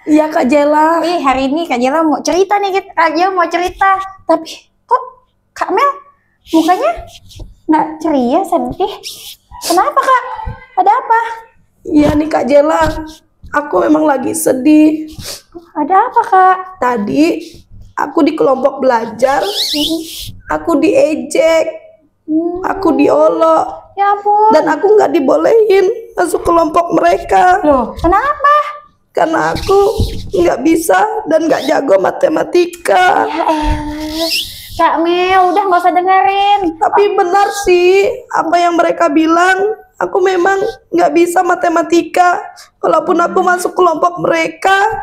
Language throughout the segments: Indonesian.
Iya Kak Jela. Ih, hari ini Kak Jela mau cerita nih, Kak Jela mau cerita. Tapi kok Kak Mel mukanya nggak ceria, sedih. Kenapa Kak? Ada apa? Iya nih Kak Jela, aku memang lagi sedih. Ada apa Kak? Tadi aku di kelompok belajar, aku diejek, aku diolok, Ya ampun. dan aku nggak dibolehin masuk kelompok mereka. Loh, kenapa? Karena aku nggak bisa dan nggak jago matematika. Ya elah. Kak Mel, udah nggak usah dengerin. Tapi benar sih apa yang mereka bilang. Aku memang nggak bisa matematika. Walaupun aku masuk kelompok mereka,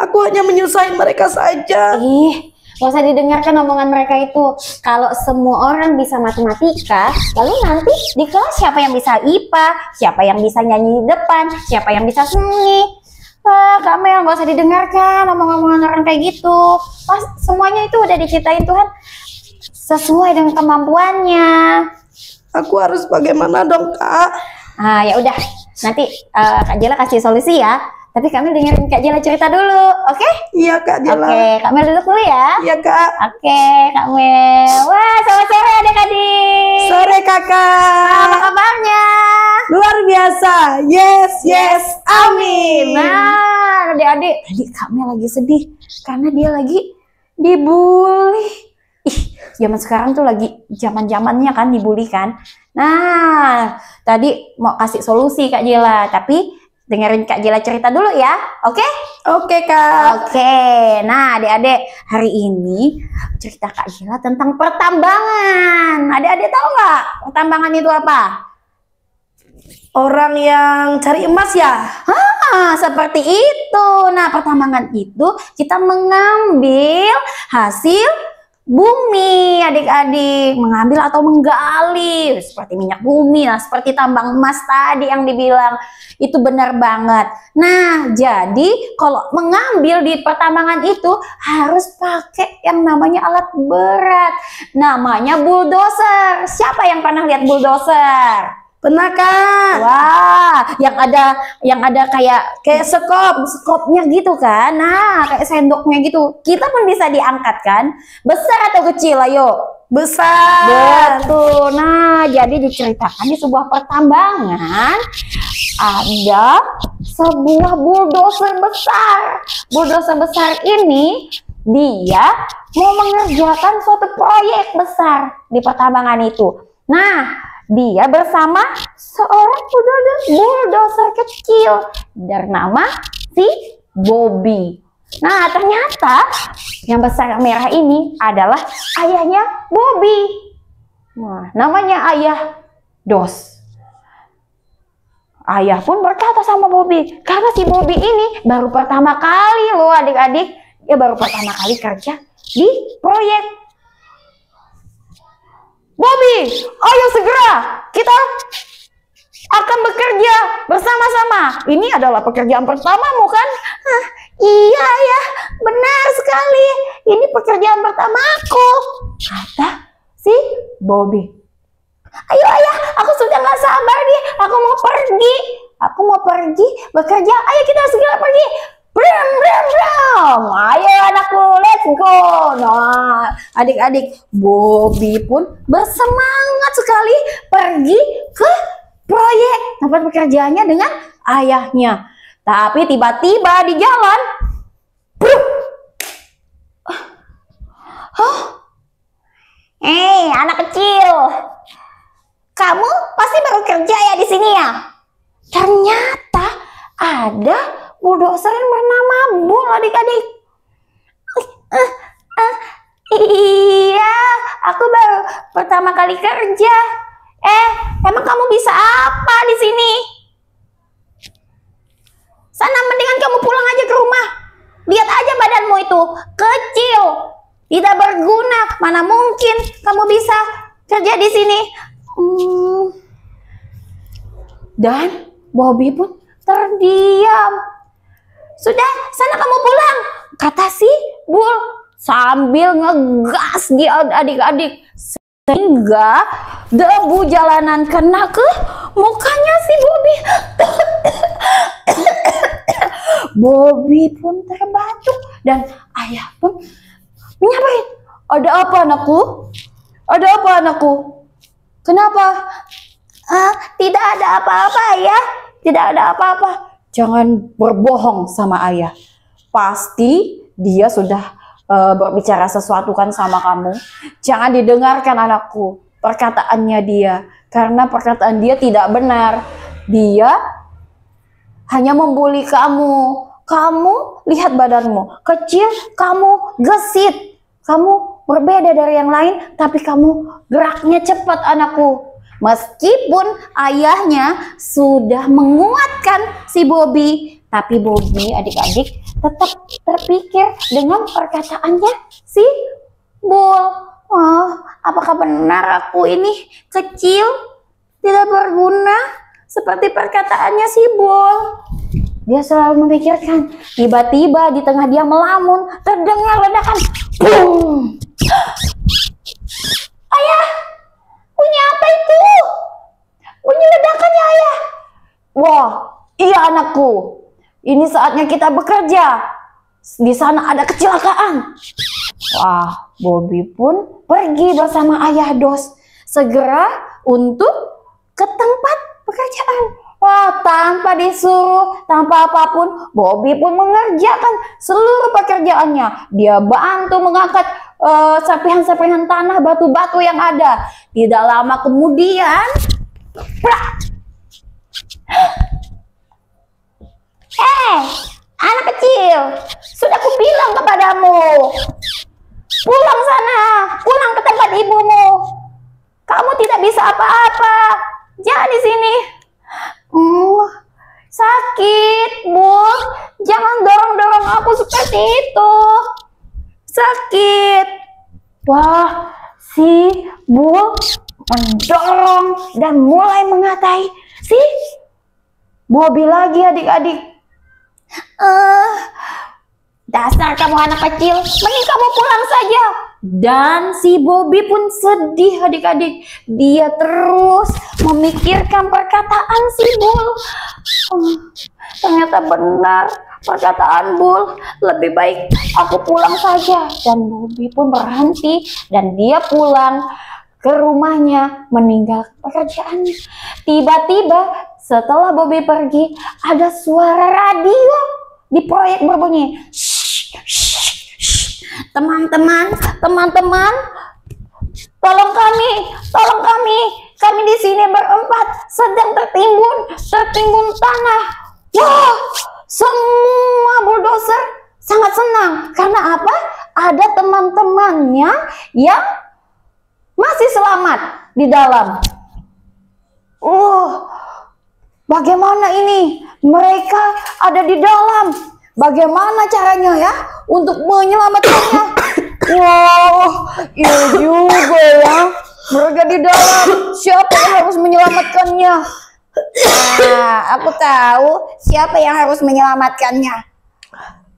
aku hanya menyusahin mereka saja. Ih, nggak usah didengarkan omongan mereka itu. Kalau semua orang bisa matematika, lalu nanti di kelas siapa yang bisa IPA, siapa yang bisa nyanyi di depan, siapa yang bisa seni. Wah, Kak Mel, nggak usah didengarkan omong-omongan orang kayak gitu. Pas semuanya itu udah diciptain Tuhan sesuai dengan kemampuannya. Aku harus bagaimana dong Kak? Ah, ya udah. Nanti Kak Jela kasih solusi ya. Tapi kami dengerin Kak Jela cerita dulu, oke? Iya Kak Jela. Oke, Kak Mel duduk dulu ya. Iya Kak. Oke, Kak Mel. Wah, selamat sore adik-adik. Sore Kakak. Apa kabarnya? Luar biasa. Yes, amin. Nah, adik-adik, tadi Kak Mel lagi sedih karena dia lagi dibully. Ih, zaman sekarang tuh lagi zaman-zamannya kan dibully kan. Nah, tadi mau kasih solusi Kak Jela, tapi dengerin Kak Jela cerita dulu ya, oke? Oke Kak. Oke, nah adik-adik, hari ini cerita Kak Jela tentang pertambangan. Adik-adik tahu nggak pertambangan itu apa? Orang yang cari emas ya? Seperti itu. Nah, pertambangan itu kita mengambil hasil bumi, adik-adik, mengambil atau menggali seperti minyak bumi, nah seperti tambang emas tadi yang dibilang itu benar banget. Nah, jadi kalau mengambil di pertambangan itu harus pakai yang namanya alat berat, namanya bulldozer. Siapa yang pernah lihat bulldozer? Pernah Kak? Wah, yang ada kayak skopnya gitu kan. Nah, kayak sendoknya gitu. Kita pun bisa diangkat kan? Besar atau kecil? Ayo. Besar. Betul. Nah, jadi diceritakan di sebuah pertambangan ada sebuah bulldozer besar. Bulldozer besar ini dia mau mengerjakan suatu proyek besar di pertambangan itu. Nah, dia bersama seorang bulldozer kecil bernama si Bobby. Nah, ternyata yang besar merah ini adalah ayahnya Bobby. Nah, namanya ayah Dos. Ayah pun berkata sama Bobby, karena si Bobby ini baru pertama kali loh adik-adik, dia baru pertama kali kerja di proyek. Bobby, ayo segera, kita akan bekerja bersama-sama. Ini adalah pekerjaan pertamamu kan? Iya ya, benar sekali. Ini pekerjaan pertamaku, kata si Bobby. Ayo ayah, aku sudah gak sabar nih. Aku mau pergi. Aku mau pergi bekerja. Ayo kita segera pergi. Bram, bram, bram. Ayo anakku, let's go. Nah, adik-adik, Bobby pun bersemangat sekali pergi ke proyek tempat pekerjaannya dengan ayahnya. Tapi tiba-tiba di jalan, anak kecil, kamu pasti baru kerja ya di sini ya? Ternyata ada bulldozer yang bernama Bull, adik-adik. Iya, aku baru pertama kali kerja. Emang kamu bisa apa di sini? Sana, mendingan kamu pulang aja ke rumah. Lihat aja badanmu itu kecil, tidak berguna. Mana mungkin kamu bisa kerja di sini. Dan Bobby pun terdiam. Sudah, sana kamu pulang, kata si Bull sambil ngegas dia adik-adik. Sehingga debu jalanan kena ke mukanya si Bobby. Bobby pun terbatuk dan ayah pun menyamperin. Ada apa anakku? Ada apa anakku? Kenapa? Tidak ada apa-apa ayah. Tidak ada apa-apa. Jangan berbohong sama ayah. Pasti dia sudah berbicara sesuatu kan sama kamu. Jangan didengarkan anakku perkataannya dia, karena perkataan dia tidak benar. Dia hanya membuli kamu. Kamu lihat badanmu kecil, kamu gesit, kamu berbeda dari yang lain, tapi kamu geraknya cepat anakku. Meskipun ayahnya sudah menguatkan si Bobby, tapi Bobby adik-adik tetap terpikir dengan perkataannya si Bull. Oh, apakah benar aku ini kecil, tidak berguna seperti perkataannya si Bull? Dia selalu memikirkan. Tiba-tiba di tengah dia melamun, terdengar ledakan. Boom! Ayah, bunyi apa itu? Bunyi ledakannya ayah. Wah, iya anakku. Ini saatnya kita bekerja. Di sana ada kecelakaan. Wah, Bobby pun pergi bersama ayah Dos. Segera untuk ke tempat pekerjaan. Wah, tanpa disuruh, tanpa apapun, Bobby pun mengerjakan seluruh pekerjaannya. Dia bantu mengangkat serpihan-serpihan tanah, batu-batu yang ada. Tidak lama kemudian, anak kecil, sudah kubilang kepadamu, pulang sana, pulang ke tempat ibumu. Kamu tidak bisa apa-apa, jangan di sini. Sakit, Bu. Jangan dorong-dorong aku seperti itu. Sakit. Wah, si Bu mendorong dan mulai mengatai si Bobby lagi adik-adik. Dasar kamu anak kecil, mending kamu pulang saja. Dan si Bobby pun sedih adik-adik. Dia terus memikirkan perkataan si Bull. Ternyata benar perkataan Bull. Lebih baik aku pulang saja. Dan Bobby pun berhenti dan dia pulang ke rumahnya meninggalkan pekerjaannya. Tiba-tiba setelah Bobby pergi, ada suara radio di proyek berbunyi. Teman-teman, tolong kami di sini berempat sedang tertimbun tanah. Wah, semua bulldozer sangat senang karena apa? Ada teman-temannya yang masih selamat di dalam. Bagaimana ini? Mereka ada di dalam. Bagaimana caranya ya untuk menyelamatkannya? Wow, iya juga ya. Mereka di dalam. Siapa yang harus menyelamatkannya? Aku tahu siapa yang harus menyelamatkannya.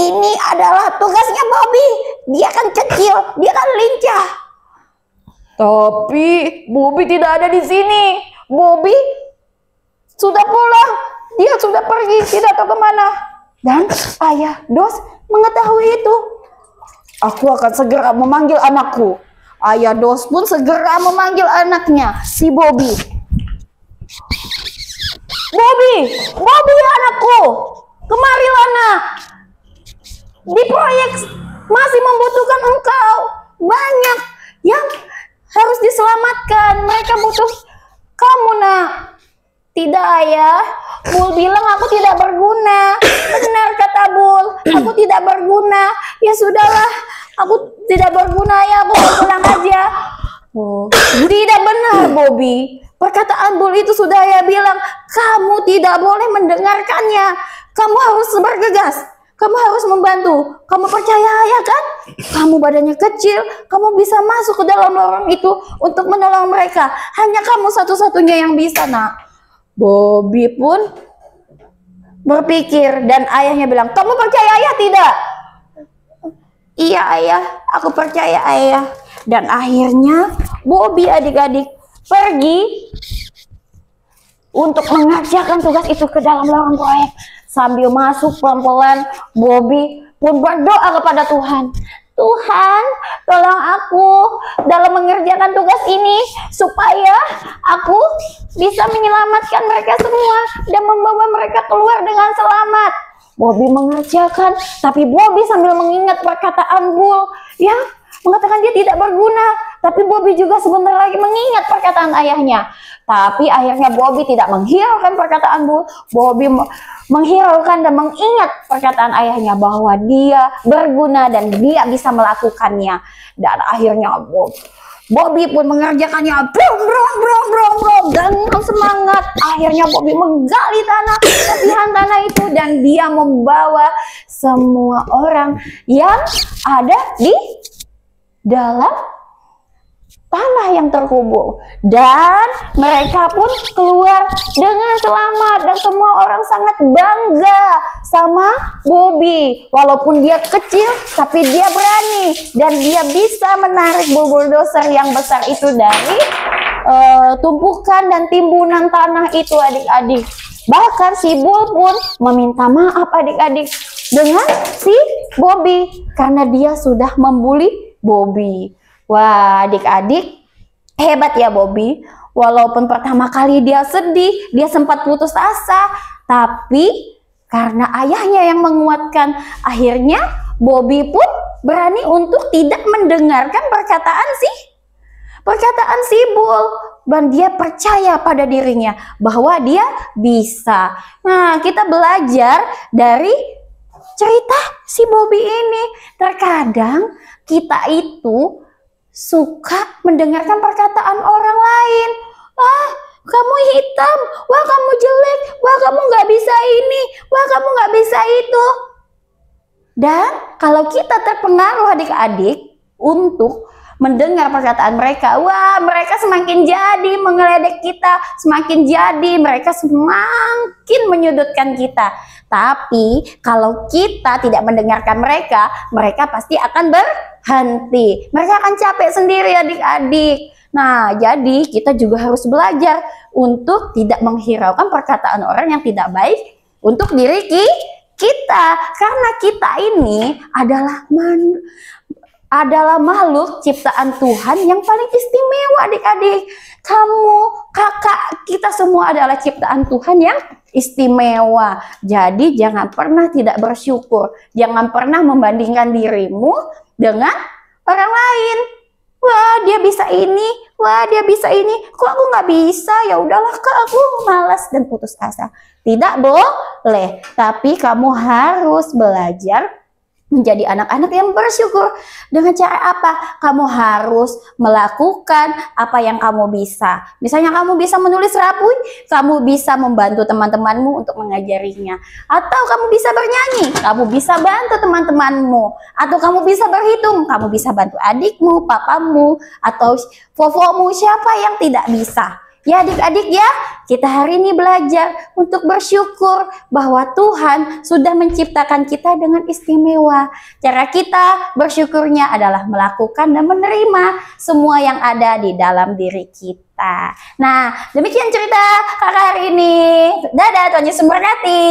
Ini adalah tugasnya Bobby. Dia kan kecil, dia kan lincah. Tapi Bobby tidak ada di sini. Bobby sudah pulang. Dia sudah pergi, tidak tahu kemana. Dan ayah Dos mengetahui itu. Aku akan segera memanggil anakku. Ayah Dos pun segera memanggil anaknya, si Bobby. Bobby anakku, kemarilah nak. Di proyek masih membutuhkan engkau. Banyak yang harus diselamatkan. Mereka butuh kamu nak. Tidak ayah, Bull bilang aku tidak berguna. Benar kata Bull, aku tidak berguna. Ya sudahlah, aku tidak berguna ya, aku pulang aja. Tidak benar Bobby. Perkataan Bull itu sudah ayah bilang, kamu tidak boleh mendengarkannya. Kamu harus bergegas, kamu harus membantu. Kamu percaya ayah kan? Kamu badannya kecil, kamu bisa masuk ke dalam lorong itu untuk menolong mereka. Hanya kamu satu-satunya yang bisa nak. Bobby pun berpikir dan ayahnya bilang, kamu percaya ayah tidak? Iya ayah, aku percaya ayah. Dan akhirnya Bobby adik-adik pergi untuk mengerjakan tugas itu ke dalam lorong proyek. Sambil masuk pelan-pelan, Bobby pun berdoa kepada Tuhan. Tuhan, tolong aku dalam mengerjakan tugas ini supaya aku bisa menyelamatkan mereka semua dan membawa mereka keluar dengan selamat. Bobby mengerjakan, tapi Bobby sambil mengingat perkataan Bull yang mengatakan dia tidak berguna. Tapi Bobby juga sebentar lagi mengingat perkataan ayahnya. Tapi akhirnya Bobby tidak menghiraukan perkataan Bull. Bobby menghiraukan dan mengingat perkataan ayahnya bahwa dia berguna dan dia bisa melakukannya. Dan akhirnya Bobby pun mengerjakannya dengan semangat. Akhirnya Bobby menggali lebihan tanah itu dan dia membawa semua orang yang ada di dalam tanah yang terkubur, dan mereka pun keluar dengan selamat dan semua orang sangat bangga sama Bobby. Walaupun dia kecil tapi dia berani dan dia bisa menarik bulldozer yang besar itu dari tumpukan dan timbunan tanah itu, adik-adik. Bahkan si Bull pun meminta maaf, adik-adik, dengan si Bobby karena dia sudah membuli Bobby. Wah, adik-adik, hebat ya Bobby. Walaupun pertama kali dia sedih, dia sempat putus asa, tapi karena ayahnya yang menguatkan, akhirnya Bobby pun berani untuk tidak mendengarkan perkataan si Bull. Dan dia percaya pada dirinya bahwa dia bisa. Nah, kita belajar dari cerita si Bobby ini. Terkadang kita itu suka mendengarkan perkataan orang lain. Wah, kamu hitam. Wah, kamu jelek. Wah, kamu nggak bisa ini. Wah, kamu nggak bisa itu. Dan kalau kita terpengaruh, adik-adik, untuk mendengar perkataan mereka, wah, mereka semakin jadi mengeledek kita, semakin jadi mereka semakin menyudutkan kita. Tapi kalau kita tidak mendengarkan mereka, mereka pasti akan berhenti. Mereka akan capek sendiri, adik-adik. Nah, jadi kita juga harus belajar untuk tidak menghiraukan perkataan orang yang tidak baik untuk diri kita. Karena kita ini adalah makhluk ciptaan Tuhan yang paling istimewa, adik-adik. Kamu, kakak, kita semua adalah ciptaan Tuhan yang istimewa. Jadi jangan pernah tidak bersyukur. Jangan pernah membandingkan dirimu dengan orang lain. Wah, dia bisa ini. Wah, dia bisa ini. Kok aku nggak bisa? Ya udahlah, Kak, aku malas dan putus asa. Tidak boleh. Tapi kamu harus belajar menjadi anak-anak yang bersyukur. Dengan cara apa? Kamu harus melakukan apa yang kamu bisa. Misalnya kamu bisa menulis rapuh, kamu bisa membantu teman-temanmu untuk mengajarinya. Atau kamu bisa bernyanyi, kamu bisa bantu teman-temanmu. Atau kamu bisa berhitung, kamu bisa bantu adikmu, papamu, atau fofomu, siapa yang tidak bisa. Ya adik-adik ya, kita hari ini belajar untuk bersyukur bahwa Tuhan sudah menciptakan kita dengan istimewa. Cara kita bersyukurnya adalah melakukan dan menerima semua yang ada di dalam diri kita. Nah, demikian cerita kakak hari ini. Dadah, Tuhan Yesus memberkati.